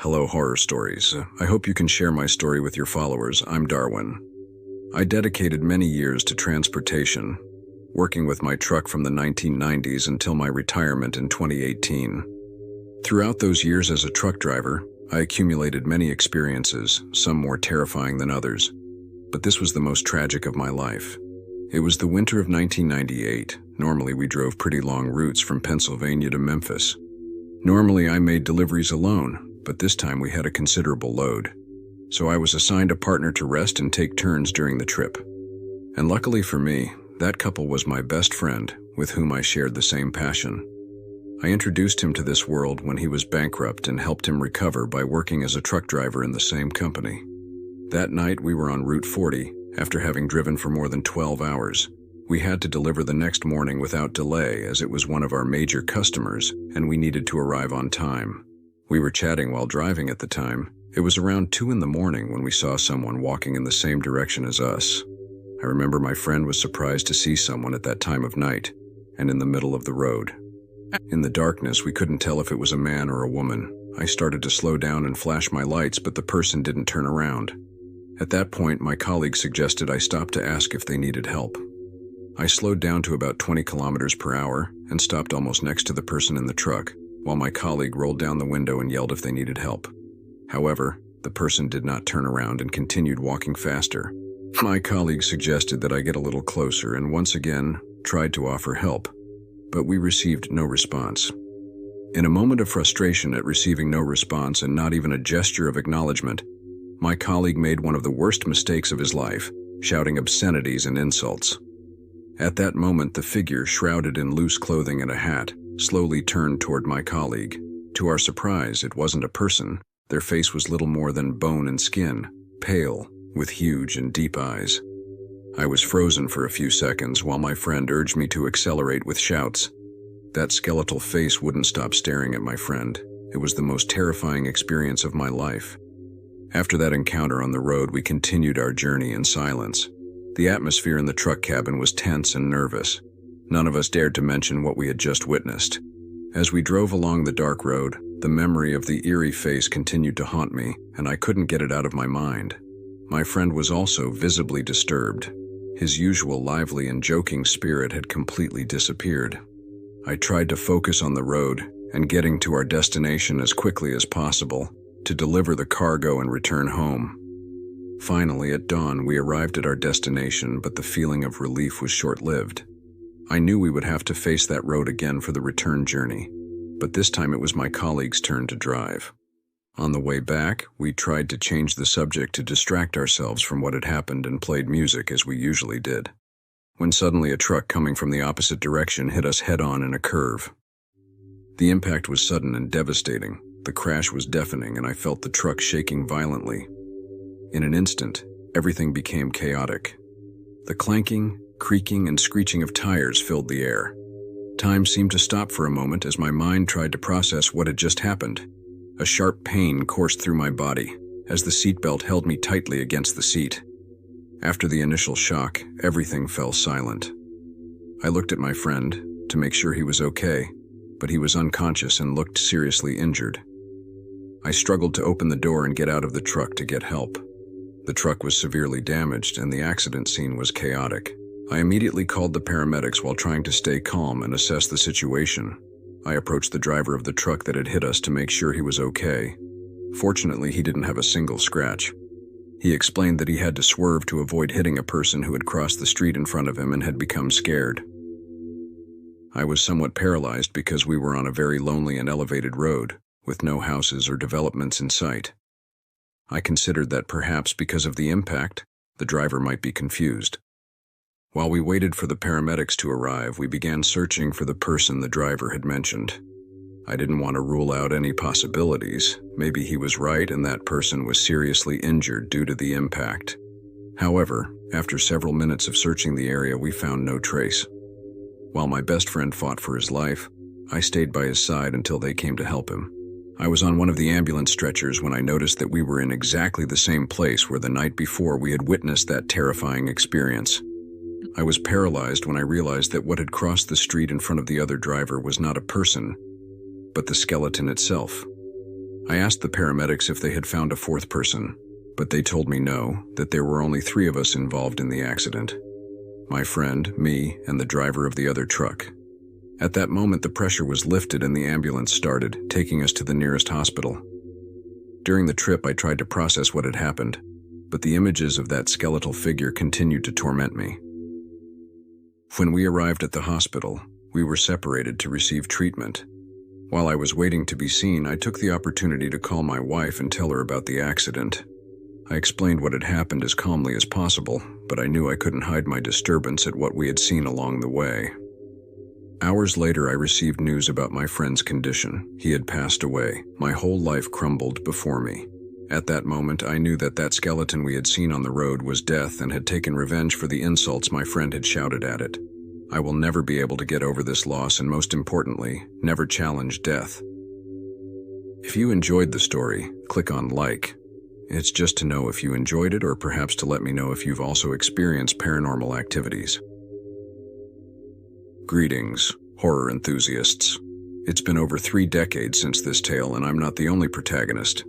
Hello, horror stories. I hope you can share my story with your followers. I'm Darwin. I dedicated many years to transportation, working with my truck from the 1990s until my retirement in 2018. Throughout those years as a truck driver, I accumulated many experiences, some more terrifying than others. But this was the most tragic of my life. It was the winter of 1998. Normally we drove pretty long routes from Pennsylvania to Memphis. Normally I made deliveries alone, but this time we had a considerable load. So I was assigned a partner to rest and take turns during the trip. And luckily for me, that couple was my best friend, with whom I shared the same passion. I introduced him to this world when he was bankrupt and helped him recover by working as a truck driver in the same company. That night we were on Route 40, after having driven for more than 12 hours. We had to deliver the next morning without delay as it was one of our major customers and we needed to arrive on time. We were chatting while driving at the time. It was around 2 in the morning when we saw someone walking in the same direction as us. I remember my friend was surprised to see someone at that time of night and in the middle of the road. In the darkness, we couldn't tell if it was a man or a woman. I started to slow down and flash my lights, but the person didn't turn around. At that point, my colleague suggested I stop to ask if they needed help. I slowed down to about 20 kilometers per hour and stopped almost next to the person in the truck, while my colleague rolled down the window and yelled if they needed help. However, the person did not turn around and continued walking faster. My colleague suggested that I get a little closer and once again tried to offer help, but we received no response. In a moment of frustration at receiving no response and not even a gesture of acknowledgement, my colleague made one of the worst mistakes of his life, shouting obscenities and insults. At that moment, the figure, shrouded in loose clothing and a hat, slowly turned toward my colleague. To our surprise, it wasn't a person. Their face was little more than bone and skin, pale, with huge and deep eyes. I was frozen for a few seconds while my friend urged me to accelerate with shouts. That skeletal face wouldn't stop staring at my friend. It was the most terrifying experience of my life. After that encounter on the road, we continued our journey in silence. The atmosphere in the truck cabin was tense and nervous. None of us dared to mention what we had just witnessed. As we drove along the dark road, the memory of the eerie face continued to haunt me, and I couldn't get it out of my mind. My friend was also visibly disturbed. His usual lively and joking spirit had completely disappeared. I tried to focus on the road and getting to our destination as quickly as possible, to deliver the cargo and return home. Finally, at dawn, we arrived at our destination, but the feeling of relief was short-lived. I knew we would have to face that road again for the return journey, but this time it was my colleague's turn to drive. On the way back, we tried to change the subject to distract ourselves from what had happened and played music as we usually did, when suddenly a truck coming from the opposite direction hit us head-on in a curve. The impact was sudden and devastating. The crash was deafening, and I felt the truck shaking violently. In an instant, everything became chaotic. The clanking, creaking, and screeching of tires filled the air. Time seemed to stop for a moment as my mind tried to process what had just happened. A sharp pain coursed through my body as the seatbelt held me tightly against the seat. After the initial shock, everything fell silent. I looked at my friend to make sure he was okay, but he was unconscious and looked seriously injured. I struggled to open the door and get out of the truck to get help. The truck was severely damaged and the accident scene was chaotic. I immediately called the paramedics while trying to stay calm and assess the situation. I approached the driver of the truck that had hit us to make sure he was okay. Fortunately, he didn't have a single scratch. He explained that he had to swerve to avoid hitting a person who had crossed the street in front of him and had become scared. I was somewhat paralyzed because we were on a very lonely and elevated road, with no houses or developments in sight. I considered that perhaps because of the impact, the driver might be confused. While we waited for the paramedics to arrive, we began searching for the person the driver had mentioned. I didn't want to rule out any possibilities. Maybe he was right and that person was seriously injured due to the impact. However, after several minutes of searching the area, we found no trace. While my best friend fought for his life, I stayed by his side until they came to help him. I was on one of the ambulance stretchers when I noticed that we were in exactly the same place where the night before we had witnessed that terrifying experience. I was paralyzed when I realized that what had crossed the street in front of the other driver was not a person, but the skeleton itself. I asked the paramedics if they had found a fourth person, but they told me no, that there were only 3 of us involved in the accident. My friend, me, and the driver of the other truck. At that moment, the pressure was lifted and the ambulance started, taking us to the nearest hospital. During the trip, I tried to process what had happened, but the images of that skeletal figure continued to torment me. When we arrived at the hospital, we were separated to receive treatment. While I was waiting to be seen, I took the opportunity to call my wife and tell her about the accident. I explained what had happened as calmly as possible, but I knew I couldn't hide my disturbance at what we had seen along the way. Hours later, I received news about my friend's condition. He had passed away. My whole life crumbled before me. At that moment, I knew that that skeleton we had seen on the road was death and had taken revenge for the insults my friend had shouted at it. I will never be able to get over this loss and, most importantly, never challenge death. If you enjoyed the story, click on like. It's just to know if you enjoyed it, or perhaps to let me know if you've also experienced paranormal activities. Greetings, horror enthusiasts. It's been over 3 decades since this tale, and I'm not the only protagonist.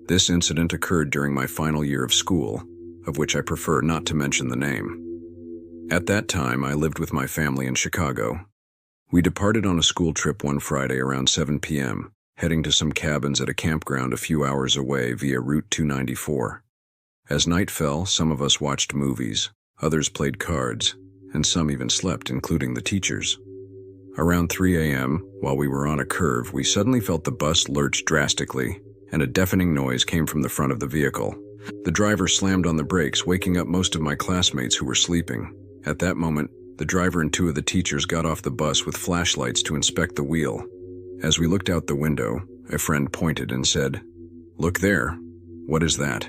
This incident occurred during my final year of school, of which I prefer not to mention the name. At that time, I lived with my family in Chicago. We departed on a school trip one Friday around 7 p.m., heading to some cabins at a campground a few hours away via Route 294. As night fell, some of us watched movies, others played cards, and some even slept, including the teachers. Around 3 a.m., while we were on a curve, we suddenly felt the bus lurch drastically, and a deafening noise came from the front of the vehicle. The driver slammed on the brakes, waking up most of my classmates who were sleeping. At that moment, the driver and 2 of the teachers got off the bus with flashlights to inspect the wheel. As we looked out the window, a friend pointed and said, "Look there. What is that?"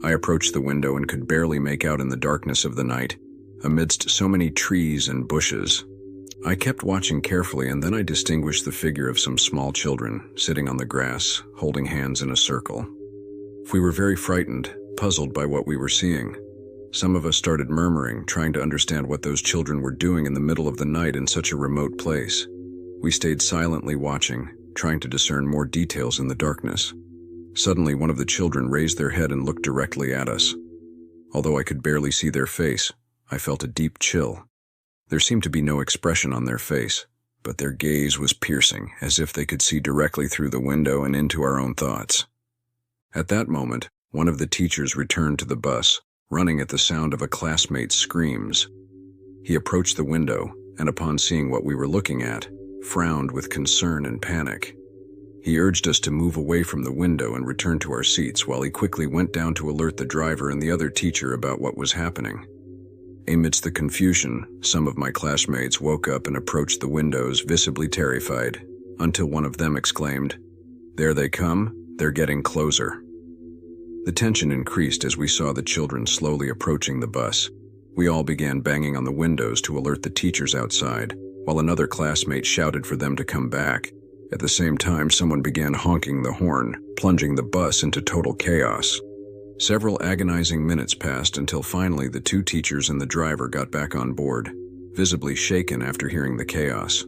I approached the window and could barely make out in the darkness of the night, amidst so many trees and bushes. I kept watching carefully, and then I distinguished the figure of some small children sitting on the grass, holding hands in a circle. We were very frightened, puzzled by what we were seeing. Some of us started murmuring, trying to understand what those children were doing in the middle of the night in such a remote place. We stayed silently watching, trying to discern more details in the darkness. Suddenly, one of the children raised their head and looked directly at us. Although I could barely see their face, I felt a deep chill. There seemed to be no expression on their face, but their gaze was piercing, as if they could see directly through the window and into our own thoughts. At that moment, one of the teachers returned to the bus, running at the sound of a classmate's screams. He approached the window, and upon seeing what we were looking at, frowned with concern and panic. He urged us to move away from the window and return to our seats, while he quickly went down to alert the driver and the other teacher about what was happening. Amidst the confusion, some of my classmates woke up and approached the windows, visibly terrified, until one of them exclaimed, "There they come, they're getting closer." The tension increased as we saw the children slowly approaching the bus. We all began banging on the windows to alert the teachers outside, while another classmate shouted for them to come back. At the same time, someone began honking the horn, plunging the bus into total chaos. Several agonizing minutes passed until finally the 2 teachers and the driver got back on board, visibly shaken after hearing the chaos.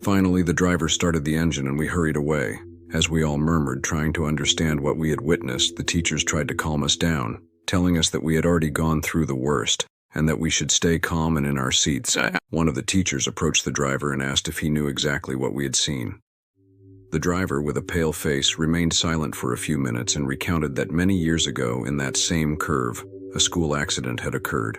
Finally, the driver started the engine and we hurried away. As we all murmured, trying to understand what we had witnessed, the teachers tried to calm us down, telling us that we had already gone through the worst, and that we should stay calm and in our seats. One of the teachers approached the driver and asked if he knew exactly what we had seen. The driver, with a pale face, remained silent for a few minutes and recounted that many years ago, in that same curve, a school accident had occurred.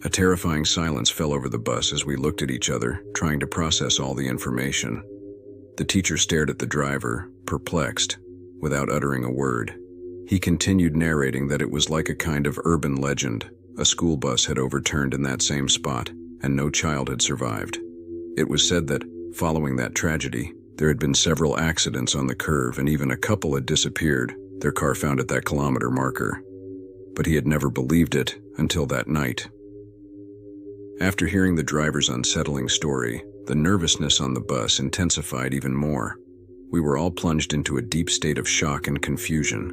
A terrifying silence fell over the bus as we looked at each other, trying to process all the information. The teacher stared at the driver, perplexed, without uttering a word. He continued narrating that it was like a kind of urban legend. A school bus had overturned in that same spot, and no child had survived. It was said that, following that tragedy, there had been several accidents on the curve, and even a couple had disappeared, their car found at that kilometer marker. But he had never believed it until that night. After hearing the driver's unsettling story, the nervousness on the bus intensified even more. We were all plunged into a deep state of shock and confusion.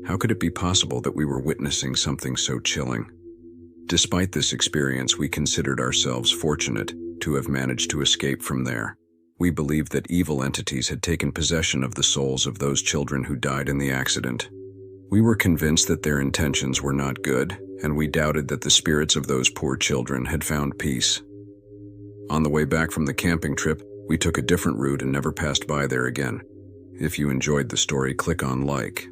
How could it be possible that we were witnessing something so chilling? Despite this experience, we considered ourselves fortunate to have managed to escape from there. We believed that evil entities had taken possession of the souls of those children who died in the accident. We were convinced that their intentions were not good, and we doubted that the spirits of those poor children had found peace. On the way back from the camping trip, we took a different route and never passed by there again. If you enjoyed the story, click on like.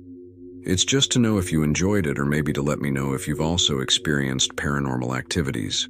It's just to know if you enjoyed it, or maybe to let me know if you've also experienced paranormal activities.